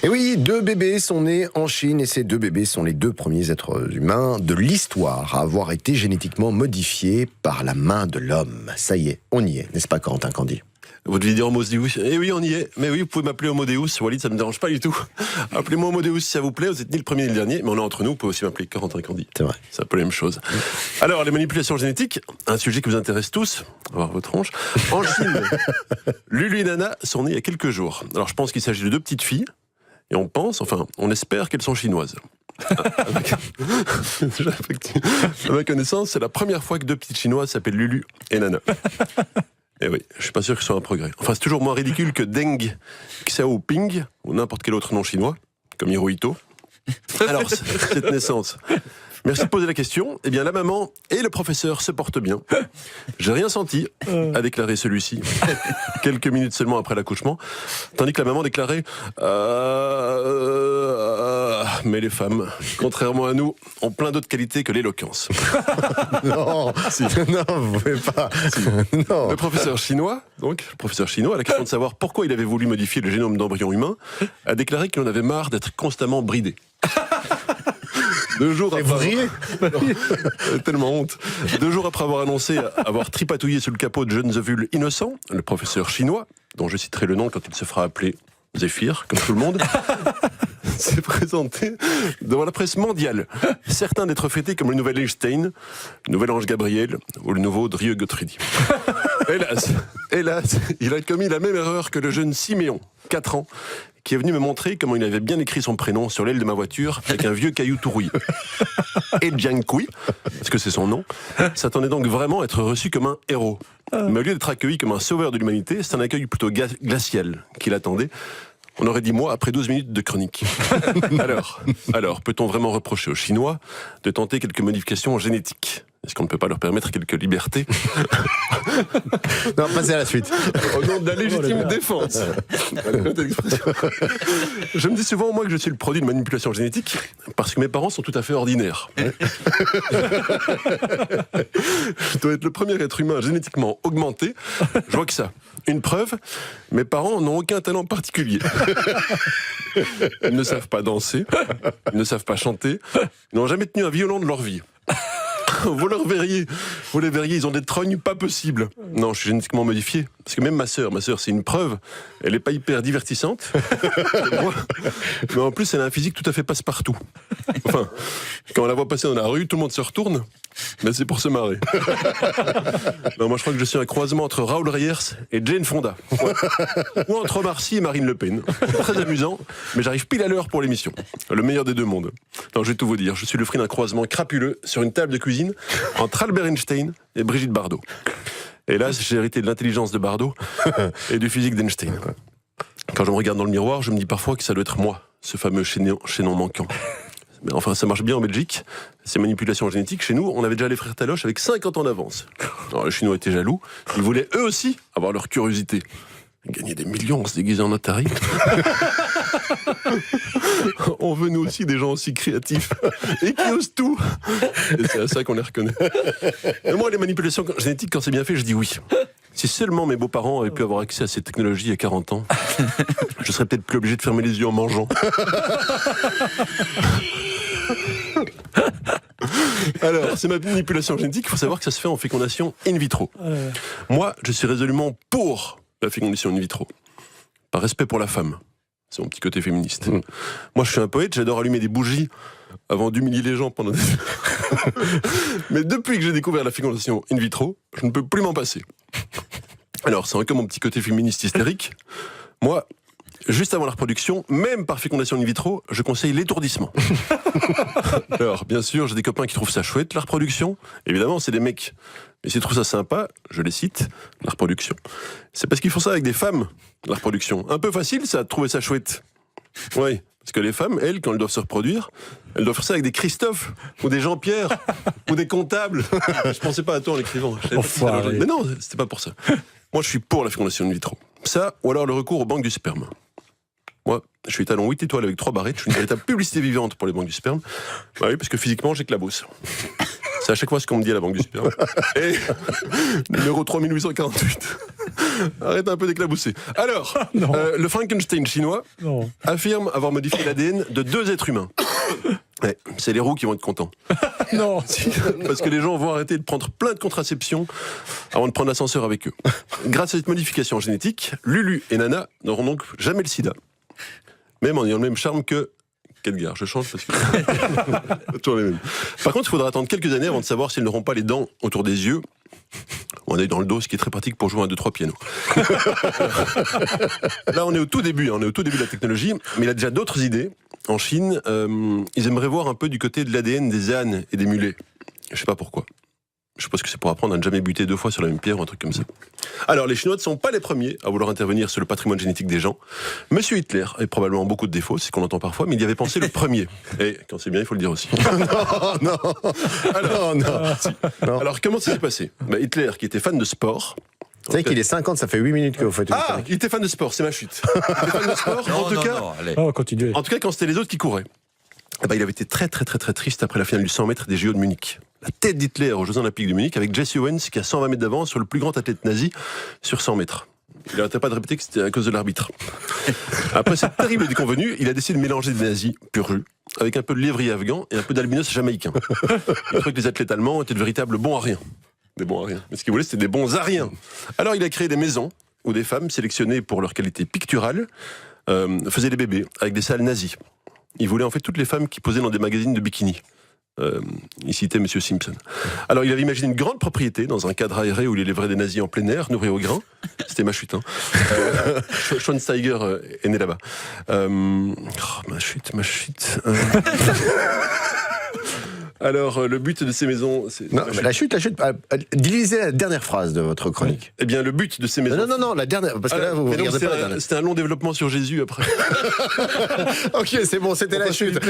Et oui, 2 bébés sont nés en Chine et ces 2 bébés sont les 2 premiers êtres humains de l'histoire à avoir été génétiquement modifiés par la main de l'homme. Ça y est, on y est, n'est-ce pas Corentin Candie ? Vous deviez dire Homo Deus. Eh oui, on y est. Mais oui, vous pouvez m'appeler Homo Deus. Walid, ça me dérange pas du tout. Appelez-moi Homo Deus si ça vous plaît. Vous êtes ni le premier ni le dernier, mais on est entre nous. Vous pouvez aussi m'appeler Corentin Candie. C'est vrai. C'est un peu la même chose. Alors, les manipulations génétiques, un sujet qui vous intéresse tous, on va voir votre tronche. En Chine, Lulu et Nana sont nées il y a quelques jours. Alors, je pense qu'il s'agit de 2 petites filles. Et on espère qu'elles sont chinoises. À ma connaissance, c'est la première fois que 2 petites chinoises s'appellent Lulu et Nana. Et oui, je suis pas sûr que ce soit un progrès. Enfin, c'est toujours moins ridicule que Deng Xiaoping ou n'importe quel autre nom chinois, comme Hirohito. Alors, cette naissance. Merci de poser la question. Eh bien, la maman et le professeur se portent bien. J'ai rien senti, a déclaré celui-ci, quelques minutes seulement après l'accouchement, tandis que la maman déclarait mais les femmes, contrairement à nous, ont plein d'autres qualités que l'éloquence. Non, si. Non, vous pouvez pas. Si. Non. Le professeur chinois, à la question de savoir pourquoi il avait voulu modifier le génome d'embryon humain, a déclaré qu'il en avait marre d'être constamment bridé. 2 jours après. Tellement honte. 2 jours après avoir annoncé avoir tripatouillé sous le capot de jeunes ovules innocents, le professeur chinois, dont je citerai le nom quand il se fera appeler Zéphyr, comme tout le monde, s'est présenté devant la presse mondiale. Certains d'être fêtés comme le nouvel Einstein, le nouvel Ange Gabriel ou le nouveau Drieu Gottridi. Hélas, il a commis la même erreur que le jeune Siméon, 4 ans, qui est venu me montrer comment il avait bien écrit son prénom sur l'aile de ma voiture avec un vieux caillou tout rouillé. Et Jiankui, parce que c'est son nom, s'attendait donc vraiment à être reçu comme un héros. Mais au lieu d'être accueilli comme un sauveur de l'humanité, c'est un accueil plutôt glacial qui l'attendait. On aurait dit moi après 12 minutes de chronique. Alors, peut-on vraiment reprocher aux Chinois de tenter quelques modifications génétiques ? Est-ce qu'on ne peut pas leur permettre quelques libertés ? Non, passez à la suite. Au nom de la légitime défense. Je me dis souvent, moi, que je suis le produit de manipulation génétique parce que mes parents sont tout à fait ordinaires. Je dois être le premier être humain génétiquement augmenté. Je vois que ça. Une preuve, mes parents n'ont aucun talent particulier. Ils ne savent pas danser, ils ne savent pas chanter, ils n'ont jamais tenu un violon de leur vie. Vous les verriez, ils ont des trognes pas possibles. Non, je suis génétiquement modifié. Parce que même ma sœur, c'est une preuve. Elle est pas hyper divertissante. Mais en plus, elle a un physique tout à fait passe-partout. Enfin, quand on la voit passer dans la rue, tout le monde se retourne. Mais c'est pour se marrer. Non, moi, je crois que je suis un croisement entre Raoul Reyers et Jane Fonda. Ou entre Omar Sy et Marine Le Pen. C'est très amusant, mais j'arrive pile à l'heure pour l'émission. Le meilleur des 2 mondes. Non, je vais tout vous dire. Je suis le fruit d'un croisement crapuleux sur une table de cuisine entre Albert Einstein et Brigitte Bardot. Hélas, j'ai hérité de l'intelligence de Bardot et du physique d'Einstein. Quand je me regarde dans le miroir, je me dis parfois que ça doit être moi, ce fameux chaînon manquant. Mais enfin, ça marche bien en Belgique. Ces manipulations génétiques, chez nous, on avait déjà les frères Taloche avec 50 ans d'avance. Alors les Chinois étaient jaloux. Ils voulaient eux aussi avoir leur curiosité. Gagner des millions en se déguisant en Atari. On veut nous aussi des gens aussi créatifs et qui osent tout. Et c'est à ça qu'on les reconnaît. Et moi, les manipulations génétiques, quand c'est bien fait, je dis oui. Si seulement mes beaux-parents avaient pu avoir accès à ces technologies à 40 ans, je serais peut-être plus obligé de fermer les yeux en mangeant. Alors, c'est ma manipulation génétique. Il faut savoir que ça se fait en fécondation in vitro. Moi, je suis résolument pour la fécondation in vitro. Par respect pour la femme. C'est mon petit côté féministe. Moi, je suis un poète, j'adore allumer des bougies avant d'humilier les gens pendant des... Mais depuis que j'ai découvert la fécondation in vitro, je ne peux plus m'en passer. Alors, c'est encore mon petit côté féministe hystérique. Moi, juste avant la reproduction, même par fécondation in vitro, je conseille l'étourdissement. Alors, bien sûr, j'ai des copains qui trouvent ça chouette, la reproduction. Évidemment, c'est des mecs. Mais s'ils trouvent ça sympa, je les cite, la reproduction. C'est parce qu'ils font ça avec des femmes, la reproduction. Un peu facile, ça, de trouver ça chouette. Oui, parce que les femmes, elles, quand elles doivent se reproduire, elles doivent faire ça avec des Christophe, ou des Jean-Pierre, ou des comptables. Je pensais pas à toi en l'écrivant. Mais non, c'était pas pour ça. Moi, je suis pour la fécondation in vitro. Ça, ou alors le recours aux banques du sperme. Moi, je suis talon 8 étoiles avec 3 barrettes, je suis une véritable publicité vivante pour les banques du sperme. Bah oui, parce que physiquement, j'éclabousse. C'est à chaque fois ce qu'on me dit à la banque du sperme. Et numéro 3848. Arrête un peu d'éclabousser. Alors, le Frankenstein chinois affirme avoir modifié l'ADN de 2 êtres humains. Ouais, c'est les roux qui vont être contents. Non. Parce que les gens vont arrêter de prendre plein de contraception avant de prendre l'ascenseur avec eux. Grâce à cette modification génétique, Lulu et Nana n'auront donc jamais le sida. Même en ayant le même charme que qu'Edgar. Je change parce que toujours les mêmes. Par contre, il faudra attendre quelques années avant de savoir s'ils n'auront pas les dents autour des yeux. On est dans le dos, ce qui est très pratique pour jouer un 2-3 pianos. Là, on est au tout début de la technologie, mais il a déjà d'autres idées. En Chine, ils aimeraient voir un peu du côté de l'ADN des ânes et des mulets. Je sais pas pourquoi. Je suppose que c'est pour apprendre à ne jamais buter 2 fois sur la même pierre ou un truc comme ça. Alors, les Chinois ne sont pas les premiers à vouloir intervenir sur le patrimoine génétique des gens. Monsieur Hitler a probablement beaucoup de défauts, c'est ce qu'on entend parfois, mais il y avait pensé le premier. Et quand c'est bien, il faut le dire aussi. Non. Alors, comment ça s'est passé ? Hitler, qui était fan de sport... Vous savez qu'il est 50, ça fait 8 minutes que vous faites une chronique. Il était fan de sport, c'est ma chute. Il était fan de sport, continuez. En tout cas, quand c'était les autres qui couraient. Il avait été très triste après la finale du 100 mètres des JO de Munich. La tête d'Hitler aux Jeux Olympiques de Munich avec Jesse Owens qui a 120 mètres d'avance sur le plus grand athlète nazi sur 100 mètres. Il n'arrêtait pas de répéter que c'était à cause de l'arbitre. Après cette terrible déconvenue, il a décidé de mélanger des nazis pur jus avec un peu de lévrier afghan et un peu d'albinos jamaïcain. Il trouvait que les athlètes allemands étaient de véritables bons à rien. Des bons à rien. Mais ce qu'il voulait, c'était des bons à rien. Alors il a créé des maisons où des femmes sélectionnées pour leur qualité picturale faisaient des bébés avec des salles nazies. Il voulait en fait toutes les femmes qui posaient dans des magazines de bikini. Il citait M. Simpson. Alors il avait imaginé une grande propriété dans un cadre aéré où il élèverait des nazis en plein air, nourris au grain. C'était ma chute. Schweinsteiger est né là-bas. Ma chute. Alors, le but de ces maisons... Non, la chute. Lisez la dernière phrase de votre chronique. Eh bien, le but de ces maisons... Non, la dernière, parce que là, vous regardez pas la dernière. C'était un long développement sur Jésus, après. Ok, c'est bon, c'était la chute.